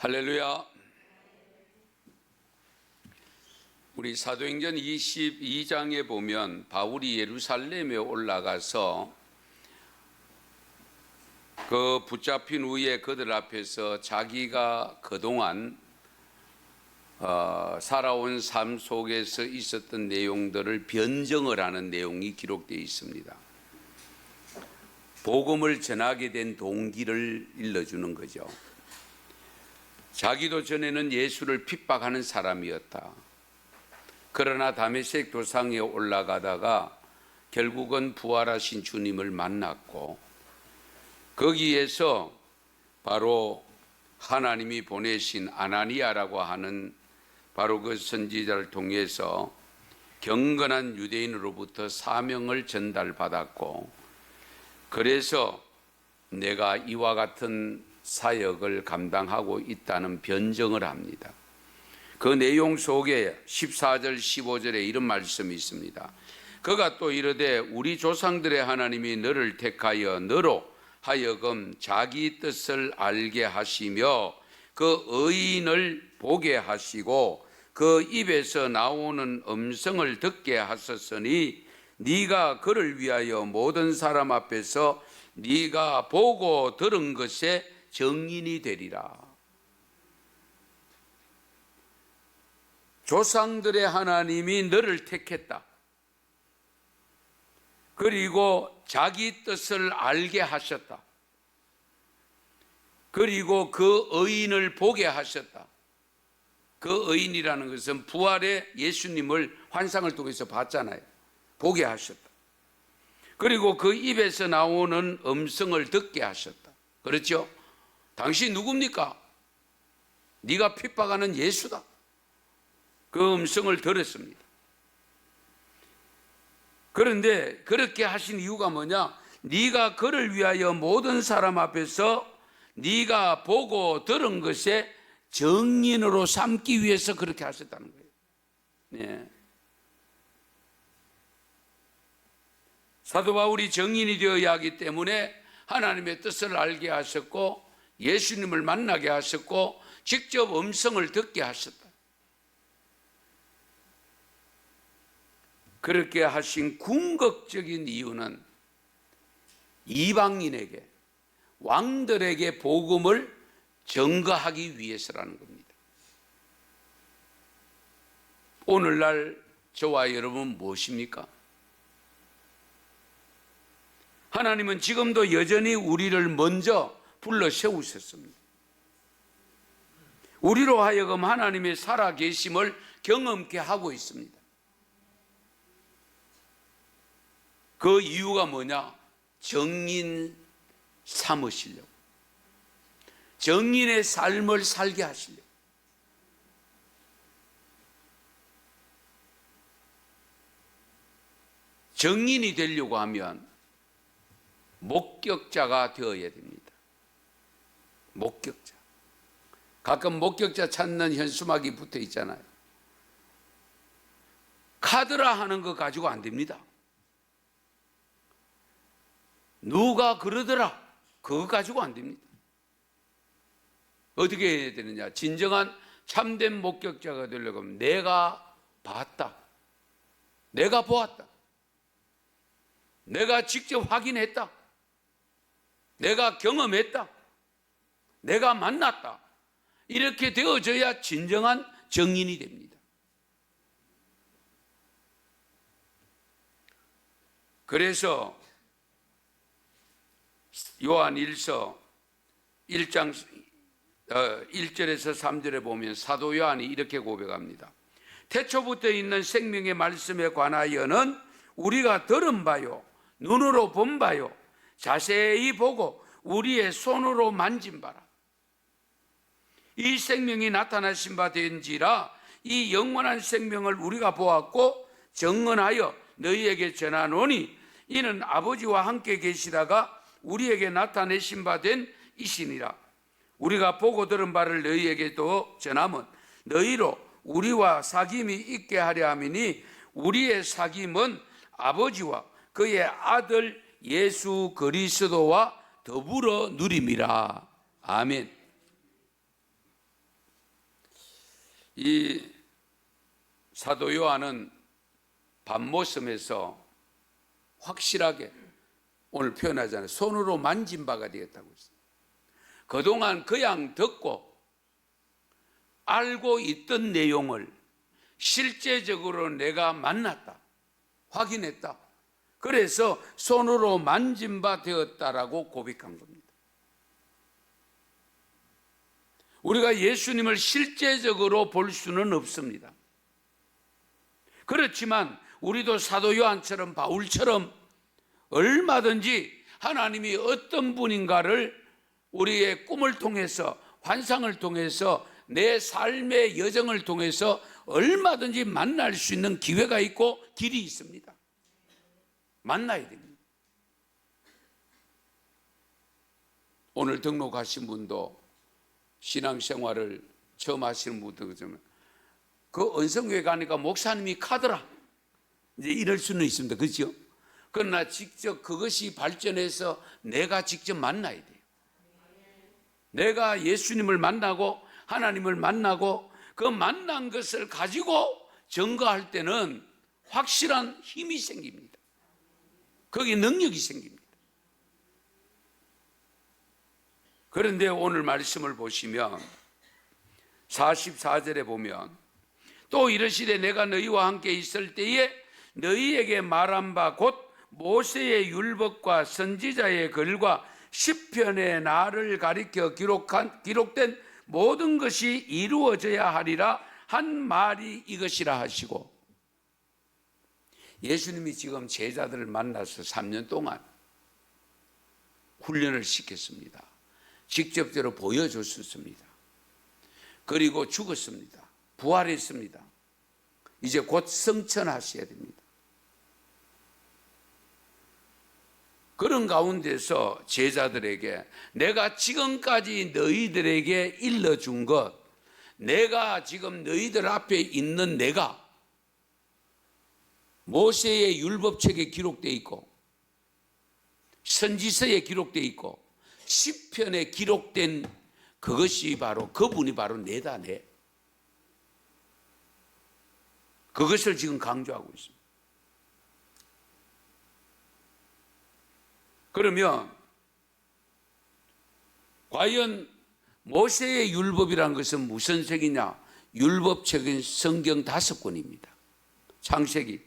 할렐루야. 우리 사도행전 22장에 보면 바울이 예루살렘에 올라가서 그 붙잡힌 후에 그들 앞에서 자기가 그동안 살아온 삶 속에서 있었던 내용들을 변증을 하는 내용이 기록되어 있습니다. 복음을 전하게 된 동기를 일러주는 거죠. 자기도 전에는 예수를 핍박하는 사람이었다. 그러나 다메섹 도상에 올라가다가 결국은 부활하신 주님을 만났고, 거기에서 바로 하나님이 보내신 아나니아라고 하는 바로 그 선지자를 통해서 경건한 유대인으로부터 사명을 전달받았고, 그래서 내가 이와 같은 사역을 감당하고 있다는 변증을 합니다. 그 내용 속에 14절 15절에 이런 말씀이 있습니다. 그가 또 이르되 우리 조상들의 하나님이 너를 택하여 너로 하여금 자기 뜻을 알게 하시며 그 의인을 보게 하시고 그 입에서 나오는 음성을 듣게 하셨으니 네가 그를 위하여 모든 사람 앞에서 네가 보고 들은 것에 증인이 되리라. 조상들의 하나님이 너를 택했다. 그리고 자기 뜻을 알게 하셨다. 그리고 그 의인을 보게 하셨다. 그 의인이라는 것은 부활의 예수님을 환상을 통해서 봤잖아요. 보게 하셨다. 그리고 그 입에서 나오는 음성을 듣게 하셨다. 그렇죠? 당신 누굽니까? 네가 핍박하는 예수다. 그 음성을 들었습니다. 그런데 그렇게 하신 이유가 뭐냐? 네가 그를 위하여 모든 사람 앞에서 네가 보고 들은 것에 증인으로 삼기 위해서 그렇게 하셨다는 거예요. 네. 사도 바울이 증인이 되어야 하기 때문에 하나님의 뜻을 알게 하셨고 예수님을 만나게 하셨고 직접 음성을 듣게 하셨다. 그렇게 하신 궁극적인 이유는 이방인에게, 왕들에게 복음을 전가하기 위해서라는 겁니다. 오늘날 저와 여러분 무엇입니까? 하나님은 지금도 여전히 우리를 먼저 불러 세우셨습니다. 우리로 하여금 하나님의 살아계심을 경험케 하고 있습니다. 그 이유가 뭐냐? 정인 삼으시려고, 정인의 삶을 살게 하시려고. 정인이 되려고 하면 목격자가 되어야 됩니다. 목격자. 가끔 목격자 찾는 현수막이 붙어 있잖아요. 카드라 하는 거 가지고 안 됩니다. 누가 그러더라, 그거 가지고 안 됩니다. 어떻게 해야 되느냐? 진정한 참된 목격자가 되려고 하면 내가 봤다, 내가 보았다, 내가 직접 확인했다, 내가 경험했다, 내가 만났다, 이렇게 되어져야 진정한 정인이 됩니다. 그래서 요한 1서 1장 1절에서 3절에 보면 사도 요한이 이렇게 고백합니다. 태초부터 있는 생명의 말씀에 관하여는 우리가 들은 바요, 눈으로 본 바요, 자세히 보고 우리의 손으로 만진 바라. 이 생명이 나타나신 바 된지라 이 영원한 생명을 우리가 보았고 증언하여 너희에게 전하노니 이는 아버지와 함께 계시다가 우리에게 나타내신 바 된 이시니라. 우리가 보고 들은 바를 너희에게도 전하면 너희로 우리와 사귐이 있게 하려 함이니 우리의 사귐은 아버지와 그의 아들 예수 그리스도와 더불어 누림이라. 아멘. 이 사도 요한은 밤모섬에서 확실하게 오늘 표현하잖아요. 손으로 만진 바가 되었다고 했어요. 그동안 그냥 듣고 알고 있던 내용을 실제적으로 내가 만났다, 확인했다. 그래서 손으로 만진 바 되었다라고 고백한 겁니다. 우리가 예수님을 실제적으로 볼 수는 없습니다. 그렇지만 우리도 사도 요한처럼 바울처럼 얼마든지 하나님이 어떤 분인가를 우리의 꿈을 통해서, 환상을 통해서, 내 삶의 여정을 통해서 얼마든지 만날 수 있는 기회가 있고 길이 있습니다. 만나야 됩니다. 오늘 등록하신 분도 신앙생활을 처음 하시는 분도 그 언성교회 가니까 목사님이 카더라 이제 이럴 수는 있습니다. 그렇죠? 그러나 직접 그것이 발전해서 내가 직접 만나야 돼요. 내가 예수님을 만나고 하나님을 만나고 그 만난 것을 가지고 증거할 때는 확실한 힘이 생깁니다. 거기에 능력이 생깁니다. 그런데 오늘 말씀을 보시면 44절에 보면 또 이르시되 내가 너희와 함께 있을 때에 너희에게 말한 바 곧 모세의 율법과 선지자의 글과 시편의 나를 가리켜 기록된 모든 것이 이루어져야 하리라 한 말이 이것이라 하시고, 예수님이 지금 제자들을 만나서 3년 동안 훈련을 시켰습니다. 직접적으로 보여줬습니다. 그리고 죽었습니다. 부활했습니다. 이제 곧 성천하셔야 됩니다. 그런 가운데서 제자들에게 내가 지금까지 너희들에게 일러준 것, 내가 지금 너희들 앞에 있는 내가 모세의 율법책에 기록되어 있고 선지서에 기록되어 있고 시편에 기록된 그것이 바로, 그분이 바로 내다, 내. 그것을 지금 강조하고 있습니다. 그러면 과연 모세의 율법이라는 것은 무슨 책이냐? 율법책은 성경 5권입니다. 창세기,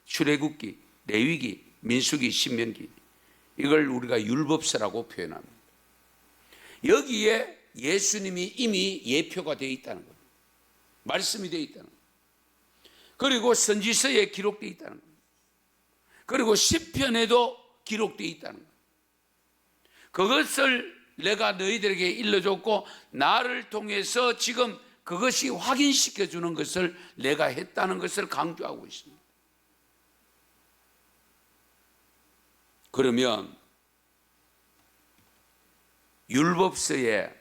출애굽기, 레위기, 민수기, 신명기. 이걸 우리가 율법서라고 표현합니다. 여기에 예수님이 이미 예표가 되어 있다는 겁니다. 말씀이 되어 있다는 겁니다. 그리고 선지서에 기록되어 있다는 겁니다. 그리고 시편에도 기록되어 있다는 겁니다. 그것을 내가 너희들에게 일러줬고 나를 통해서 지금 그것이 확인시켜주는 것을 내가 했다는 것을 강조하고 있습니다. 그러면 율법서에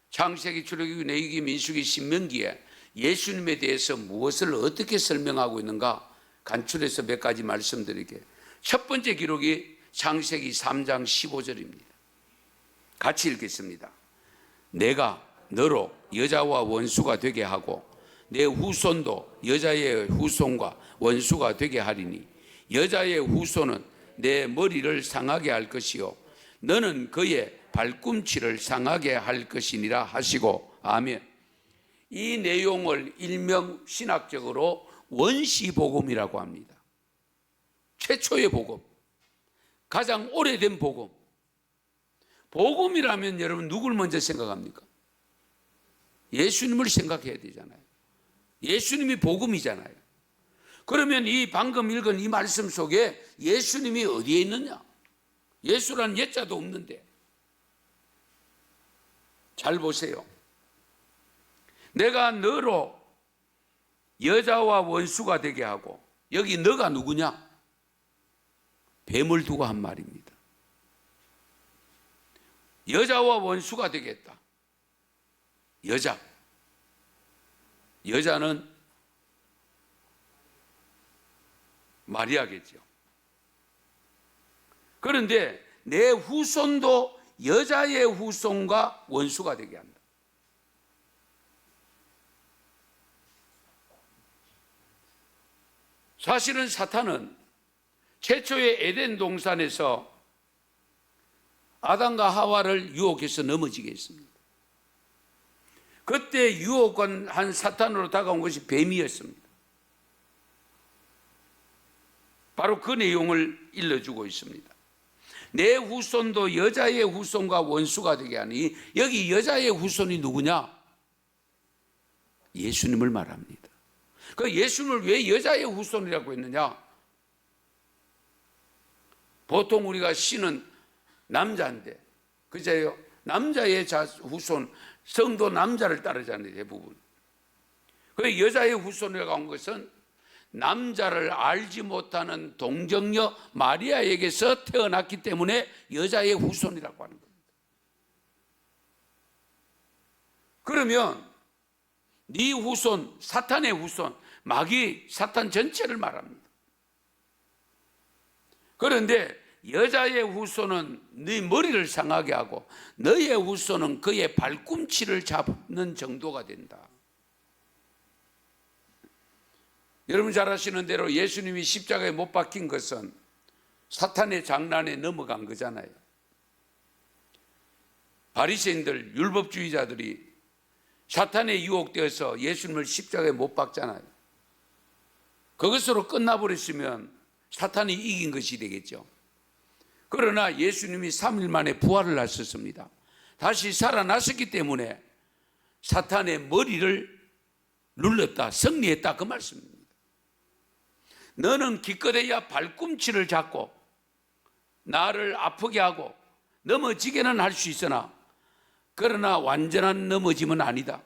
창세기, 출애굽기, 레위기, 민수기, 신명기에 예수님에 대해서 무엇을 어떻게 설명하고 있는가 간추려서 몇 가지 말씀드리게. 첫 번째 기록이 창세기 3장 15절입니다. 같이 읽겠습니다. 내가 너로 여자와 원수가 되게 하고 내 후손도 여자의 후손과 원수가 되게 하리니 여자의 후손은 내 머리를 상하게 할 것이요 너는 그의 발꿈치를 상하게 할 것이니라 하시고. 아멘. 이 내용을 일명 신학적으로 원시복음이라고 합니다. 최초의 복음, 가장 오래된 복음. 복음이라면 여러분 누굴 먼저 생각합니까? 예수님을 생각해야 되잖아요. 예수님이 복음이잖아요. 그러면 이 방금 읽은 이 말씀 속에 예수님이 어디에 있느냐? 예수라는 예자도 없는데. 잘 보세요. 내가 너로 여자와 원수가 되게 하고, 여기 너가 누구냐? 뱀을 두고 한 말입니다. 여자와 원수가 되겠다. 여자는 마리아겠죠. 그런데 내 후손도 여자의 후손과 원수가 되게 한다. 사실은 사탄은 최초의 에덴 동산에서 아담과 하와를 유혹해서 넘어지게 했습니다. 그때 유혹한 사탄으로 다가온 것이 뱀이었습니다. 바로 그 내용을 일러주고 있습니다. 내 후손도 여자의 후손과 원수가 되게 하니, 여기 여자의 후손이 누구냐? 예수님을 말합니다. 그 예수님을 왜 여자의 후손이라고 했느냐? 보통 우리가 씨는 남자인데, 그제요, 남자의 후손, 성도 남자를 따르잖아요, 대부분. 그 여자의 후손이라고 한 것은 남자를 알지 못하는 동정녀 마리아에게서 태어났기 때문에 여자의 후손이라고 하는 겁니다. 그러면 네 후손, 사탄의 후손, 마귀, 사탄 전체를 말합니다. 그런데 여자의 후손은 네 머리를 상하게 하고 너의 후손은 그의 발꿈치를 잡는 정도가 된다. 여러분 잘 아시는 대로 예수님이 십자가에 못 박힌 것은 사탄의 장난에 넘어간 거잖아요. 바리새인들, 율법주의자들이 사탄에 유혹되어서 예수님을 십자가에 못 박잖아요. 그것으로 끝나버렸으면 사탄이 이긴 것이 되겠죠. 그러나 예수님이 3일 만에 부활을 하셨습니다. 다시 살아나셨기 때문에 사탄의 머리를 눌렀다, 승리했다, 그 말씀입니다. 너는 기껏해야 발꿈치를 잡고 나를 아프게 하고 넘어지게는 할 수 있으나, 그러나 완전한 넘어짐은 아니다.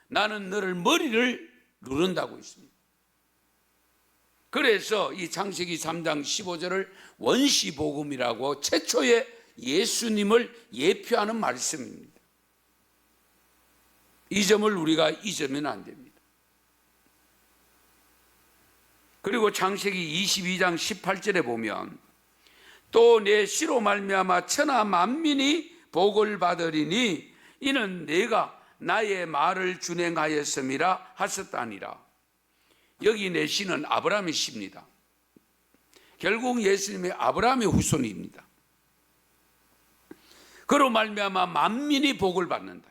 나는 너를 머리를 누른다고 했습니다. 그래서 이 창세기 3장 15절을 원시복음이라고, 최초의 예수님을 예표하는 말씀입니다. 이 점을 우리가 잊으면 안 됩니다. 그리고 창세기 22장 18절에 보면 또 내 씨로 말미암아 천하 만민이 복을 받으리니 이는 내가 나의 말을 준행하였음이라 하셨다니라. 여기 내 씨는 아브라함의 씨입니다. 결국 예수님의 아브라함의 후손입니다. 그로 말미암아 만민이 복을 받는다.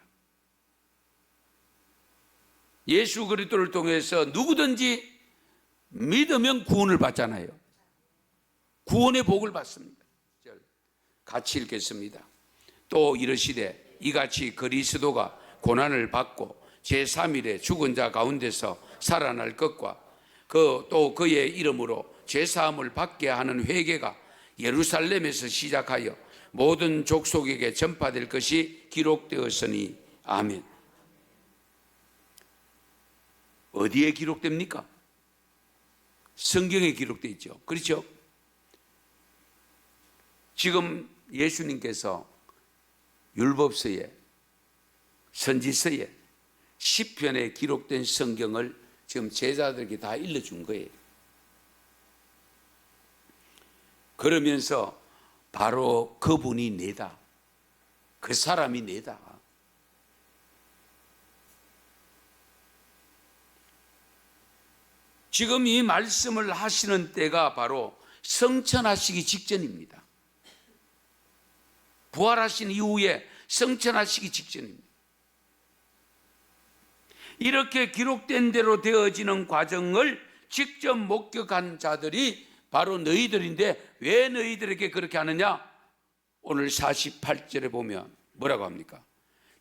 예수 그리스도를 통해서 누구든지 믿으면 구원을 받잖아요. 구원의 복을 받습니다. 같이 읽겠습니다. 또 이르시되 이같이 그리스도가 고난을 받고 제3일에 죽은 자 가운데서 살아날 것과 또 그의 이름으로 죄사함을 받게 하는 회개가 예루살렘에서 시작하여 모든 족속에게 전파될 것이 기록되었으니 아멘. 어디에 기록됩니까? 성경에 기록되어 있죠. 그렇죠? 지금 예수님께서 율법서에, 선지서에, 시편에 기록된 성경을 지금 제자들에게 다 일러준 거예요. 그러면서 바로 그분이 내다, 그 사람이 내다. 지금 이 말씀을 하시는 때가 바로 성천하시기 직전입니다. 부활하신 이후에 성천하시기 직전입니다. 이렇게 기록된 대로 되어지는 과정을 직접 목격한 자들이 바로 너희들인데, 왜 너희들에게 그렇게 하느냐? 오늘 48절에 보면 뭐라고 합니까?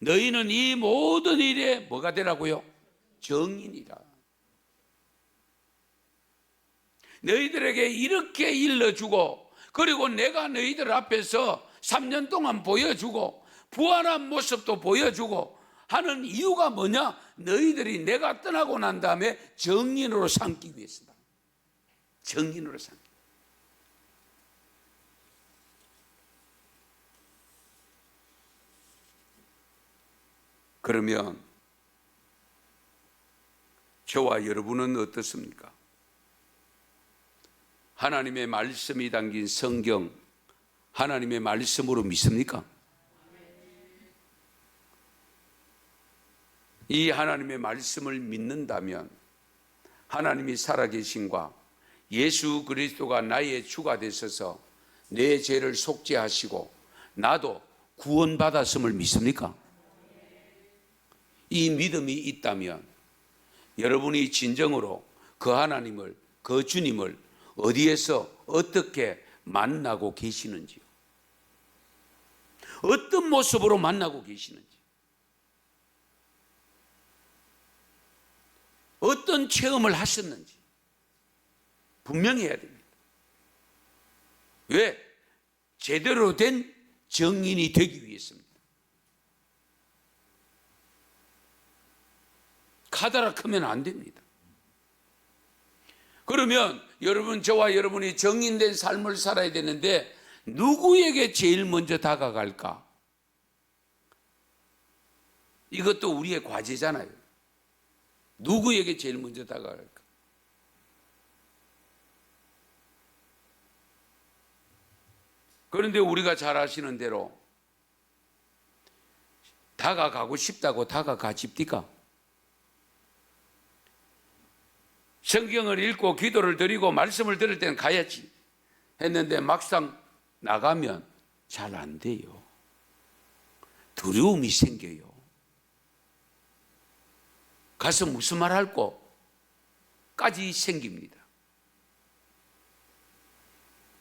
너희는 이 모든 일에 뭐가 되라고요? 증인이라. 너희들에게 이렇게 일러주고, 그리고 내가 너희들 앞에서 3년 동안 보여주고 부활한 모습도 보여주고 하는 이유가 뭐냐? 너희들이 내가 떠나고 난 다음에 증인으로 삼기 위해서다. 증인으로 삼기. 그러면 저와 여러분은 어떻습니까? 하나님의 말씀이 담긴 성경, 하나님의 말씀으로 믿습니까? 이 하나님의 말씀을 믿는다면 하나님이 살아계신과 예수 그리스도가 나의 주가 되셔서 내 죄를 속죄하시고 나도 구원받았음을 믿습니까? 이 믿음이 있다면 여러분이 진정으로 그 하나님을, 그 주님을 어디에서 어떻게 만나고 계시는지요? 어떤 모습으로 만나고 계시는지, 어떤 체험을 하셨는지 분명히 해야 됩니다. 왜? 제대로 된 정인이 되기 위해서입니다. 카다락하면 안 됩니다. 그러면 여러분, 저와 여러분이 정인된 삶을 살아야 되는데 누구에게 제일 먼저 다가갈까? 이것도 우리의 과제잖아요. 누구에게 제일 먼저 다가갈까? 그런데 우리가 잘 아시는 대로 다가가고 싶다고 다가가집니까? 성경을 읽고 기도를 드리고 말씀을 들을 때는 가야지 했는데 막상 나가면 잘 안 돼요. 두려움이 생겨요. 가서 무슨 말 할거까지 생깁니다.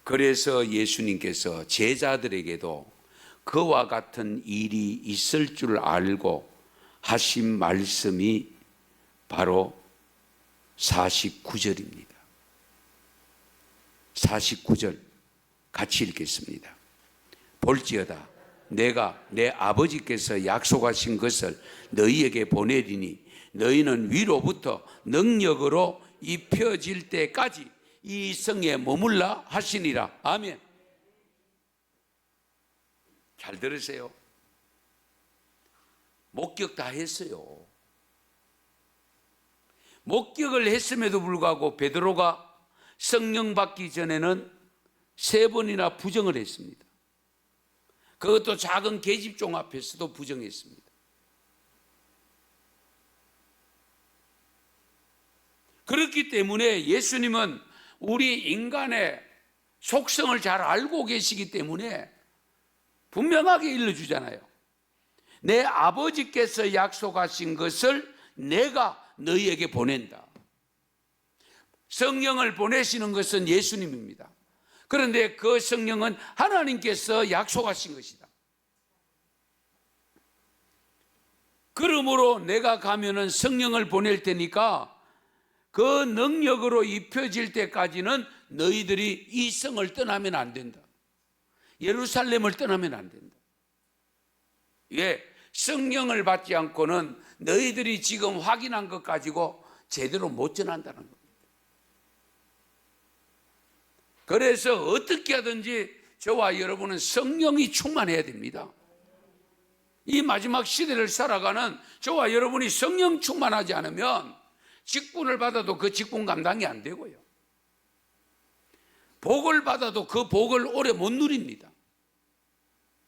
그래서 예수님께서 제자들에게도 그와 같은 일이 있을 줄 알고 하신 말씀이 바로 49절입니다. 49절 같이 읽겠습니다. 볼지어다 내가 내 아버지께서 약속하신 것을 너희에게 보내리니 너희는 위로부터 능력으로 입혀질 때까지 이 성에 머물라 하시니라. 아멘. 잘 들으세요. 목격 다 했어요. 목격을 했음에도 불구하고 베드로가 성령 받기 전에는 3번이나 부정을 했습니다. 그것도 작은 계집종 앞에서도 부정했습니다. 그렇기 때문에 예수님은 우리 인간의 속성을 잘 알고 계시기 때문에 분명하게 일러주잖아요. 내 아버지께서 약속하신 것을 내가 너희에게 보낸다. 성령을 보내시는 것은 예수님입니다. 그런데 그 성령은 하나님께서 약속하신 것이다. 그러므로 내가 가면은 성령을 보낼 테니까 그 능력으로 입혀질 때까지는 너희들이 이 성을 떠나면 안 된다. 예루살렘을 떠나면 안 된다. 예, 성령을 받지 않고는 너희들이 지금 확인한 것 가지고 제대로 못 전한다는 겁니다. 그래서 어떻게 하든지 저와 여러분은 성령이 충만해야 됩니다. 이 마지막 시대를 살아가는 저와 여러분이 성령 충만하지 않으면 직분을 받아도 그 직분 감당이 안 되고요. 복을 받아도 그 복을 오래 못 누립니다.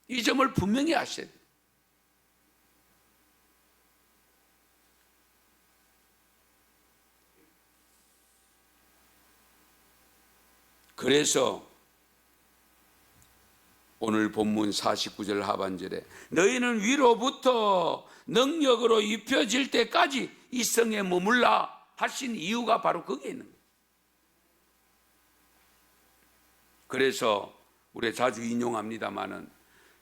이 점을 분명히 아셔야 돼요. 그래서 오늘 본문 49절 하반절에 너희는 위로부터 능력으로 입혀질 때까지 이 성에 머물라 하신 이유가 바로 거기에 있는 거예요. 그래서 우리 자주 인용합니다마는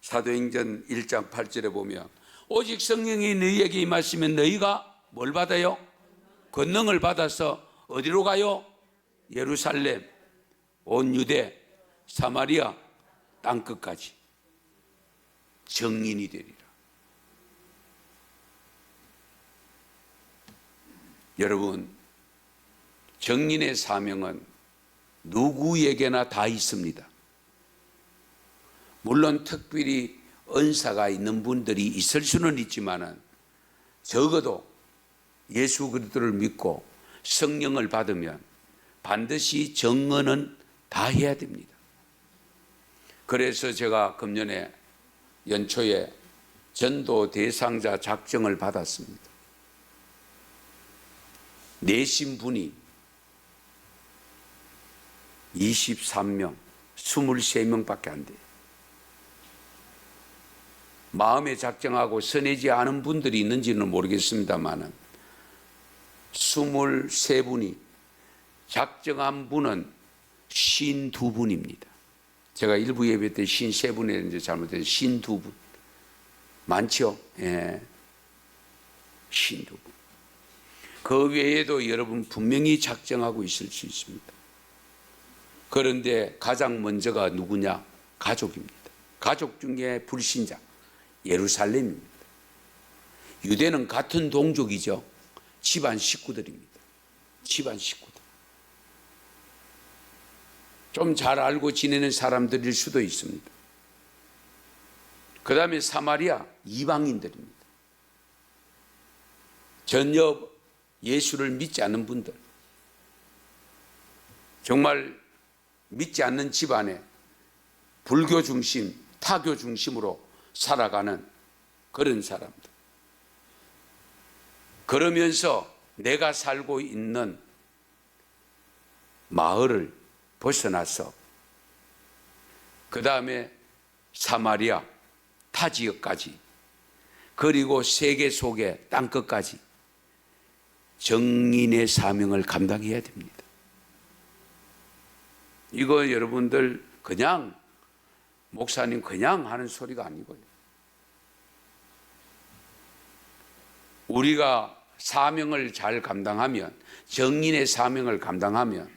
사도행전 1장 8절에 보면 오직 성령이 너희에게 임하시면 너희가 뭘 받아요? 권능을 받아서 어디로 가요? 예루살렘, 온 유대, 사마리아 땅끝까지 정인이 되리라. 여러분, 정인의 사명은 누구에게나 다 있습니다. 물론 특별히 은사가 있는 분들이 있을 수는 있지만은 적어도 예수 그리스도를 믿고 성령을 받으면 반드시 정언은 다 해야 됩니다. 그래서 제가 금년에 연초에 전도 대상자 작정을 받았습니다. 내신 분이 23명, 23명밖에 안 돼요. 마음에 작정하고 선해지 않은 분들이 있는지는 모르겠습니다만은 23분이, 작정한 분은 52분입니다. 제가 일부 예배 때 53분 했는데 잘못해서 52분. 많죠? 예. 52분. 그 외에도 여러분 분명히 작정하고 있을 수 있습니다. 그런데 가장 먼저가 누구냐? 가족입니다. 가족 중에 불신자, 예루살렘입니다. 유대는 같은 동족이죠. 집안 식구들입니다. 집안 식구들. 좀 잘 알고 지내는 사람들일 수도 있습니다. 그 다음에 사마리아, 이방인들입니다. 전혀 예수를 믿지 않는 분들, 정말 믿지 않는 집안에 불교 중심, 타교 중심으로 살아가는 그런 사람들. 그러면서 내가 살고 있는 마을을 벗어나서 그 다음에 사마리아, 타 지역까지, 그리고 세계 속의 땅끝까지 정인의 사명을 감당해야 됩니다. 이거 여러분들 그냥 목사님 그냥 하는 소리가 아니고요. 우리가 사명을 잘 감당하면, 정인의 사명을 감당하면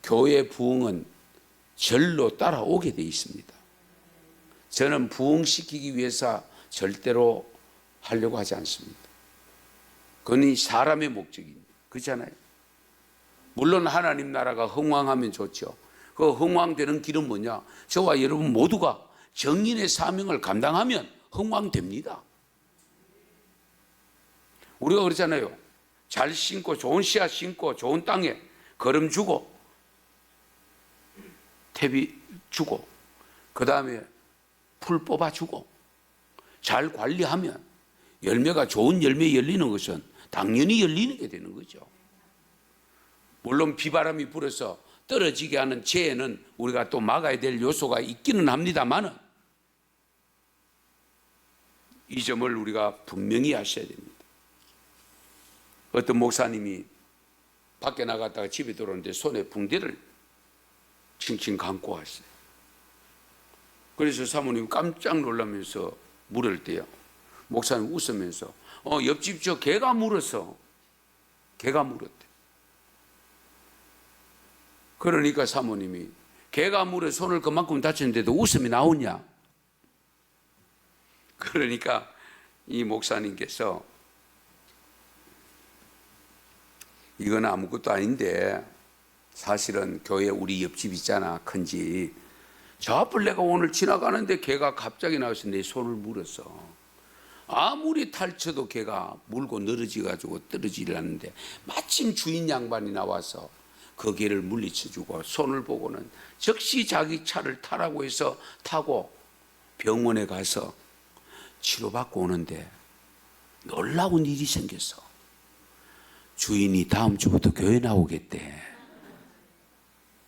교회 부흥은 절로 따라오게 돼 있습니다. 저는 부흥시키기 위해서 절대로 하려고 하지 않습니다. 그건 사람의 목적입니다. 그렇잖아요. 물론 하나님 나라가 흥왕하면 좋죠. 그 흥왕되는 길은 뭐냐? 저와 여러분 모두가 정인의 사명을 감당하면 흥왕됩니다. 우리가 그러잖아요. 잘 심고 좋은 씨앗 심고 좋은 땅에 거름 주고 퇴비 주고 그 다음에 풀 뽑아주고 잘 관리하면 열매가 좋은 열매 열리는 것은 당연히 열리는 게 되는 거죠. 물론 비바람이 불어서 떨어지게 하는 재해는 우리가 또 막아야 될 요소가 있기는 합니다만은 이 점을 우리가 분명히 아셔야 됩니다. 어떤 목사님이 밖에 나갔다가 집에 들어오는데 손에 붕대를 칭칭 감고 왔어요. 그래서 사모님 깜짝 놀라면서 물을 때요. 목사님 웃으면서 옆집 저 개가 물었어. 개가 물었대. 그러니까 사모님이 개가 물어 손을 그만큼 다쳤는데도 웃음이 나오냐? 그러니까 이 목사님께서 이건 아무것도 아닌데 사실은 교회 우리 옆집 있잖아, 큰 집. 저 앞을 내가 오늘 지나가는데 개가 갑자기 나와서 내 손을 물었어. 아무리 탈쳐도 개가 물고 늘어지가지고 떨어지질 않는데 마침 주인 양반이 나와서 그 개를 물리쳐주고 손을 보고는 즉시 자기 차를 타라고 해서 타고 병원에 가서 치료받고 오는데 놀라운 일이 생겼어. 주인이 다음 주부터 교회 나오겠대.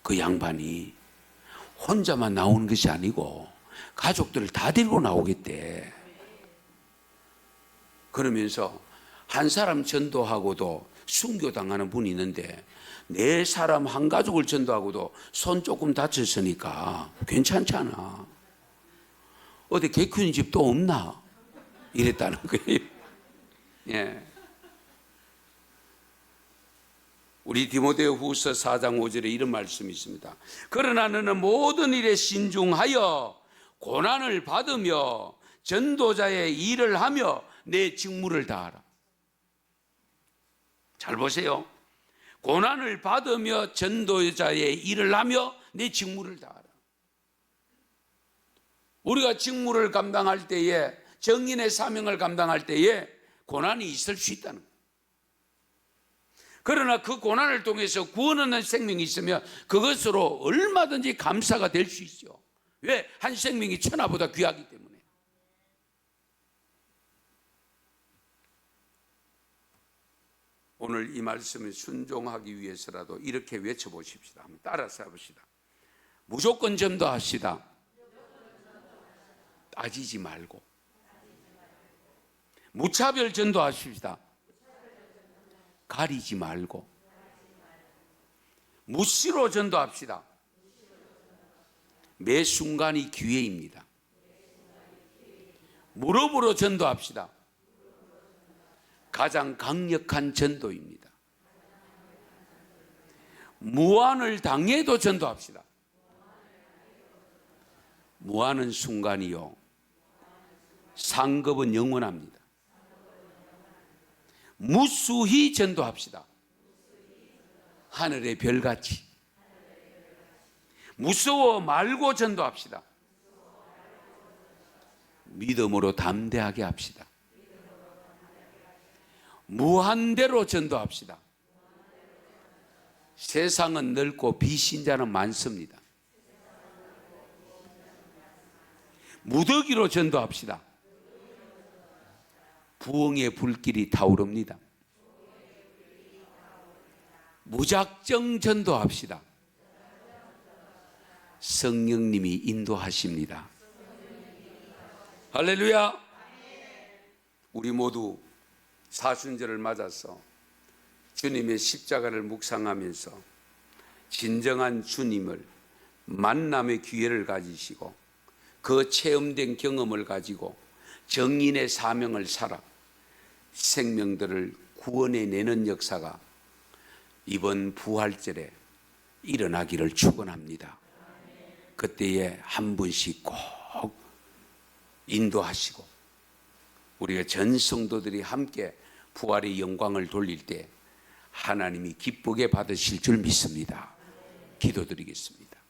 그 양반이 혼자만 나오는 것이 아니고 가족들을 다 데리고 나오겠대. 그러면서 한 사람 전도하고도 순교당하는 분이 있는데 네 사람 한 가족을 전도하고도 손 조금 다쳤으니까 괜찮잖아. 어디 개 키우는 집 또 없나? 이랬다는 거예요. 예. 우리 디모데 후서 4장 5절에 이런 말씀이 있습니다. 그러나 너는 모든 일에 신중하여 고난을 받으며 전도자의 일을 하며 내 직무를 다하라. 잘 보세요. 고난을 받으며 전도자의 일을 하며 내 직무를 다하라. 우리가 직무를 감당할 때에, 정인의 사명을 감당할 때에 고난이 있을 수 있다는 거예요. 그러나 그 고난을 통해서 구원하는 생명이 있으면 그것으로 얼마든지 감사가 될 수 있죠. 왜? 한 생명이 천하보다 귀하기 때문에. 오늘 이 말씀에 순종하기 위해서라도 이렇게 외쳐보십시다. 한번 따라서 해봅시다. 무조건 전도합시다. 따지지 말고. 무차별 전도하십시다. 가리지 말고. 무시로 전도합시다. 매 순간이 기회입니다. 무릎으로 전도합시다. 가장 강력한 전도입니다. 무한을 당해도 전도합시다. 무한은 순간이요, 상급은 영원합니다. 무수히 전도합시다. 하늘의 별같이. 무서워 말고 전도합시다. 믿음으로 담대하게 합시다. 무한대로 전도합시다. 세상은 넓고 비신자는 많습니다. 무더기로 전도합시다. 부흥의 불길이 타오릅니다. 무작정 전도합시다. 성령님이 인도하십니다. 할렐루야. 우리 모두 사순절을 맞아서 주님의 십자가를 묵상하면서 진정한 주님을 만남의 기회를 가지시고 그 체험된 경험을 가지고 정인의 사명을 살아 생명들을 구원해내는 역사가 이번 부활절에 일어나기를 축원합니다. 그때에 한 분씩 꼭 인도하시고 우리가 전 성도들이 함께 부활의 영광을 돌릴 때 하나님이 기쁘게 받으실 줄 믿습니다. 기도드리겠습니다.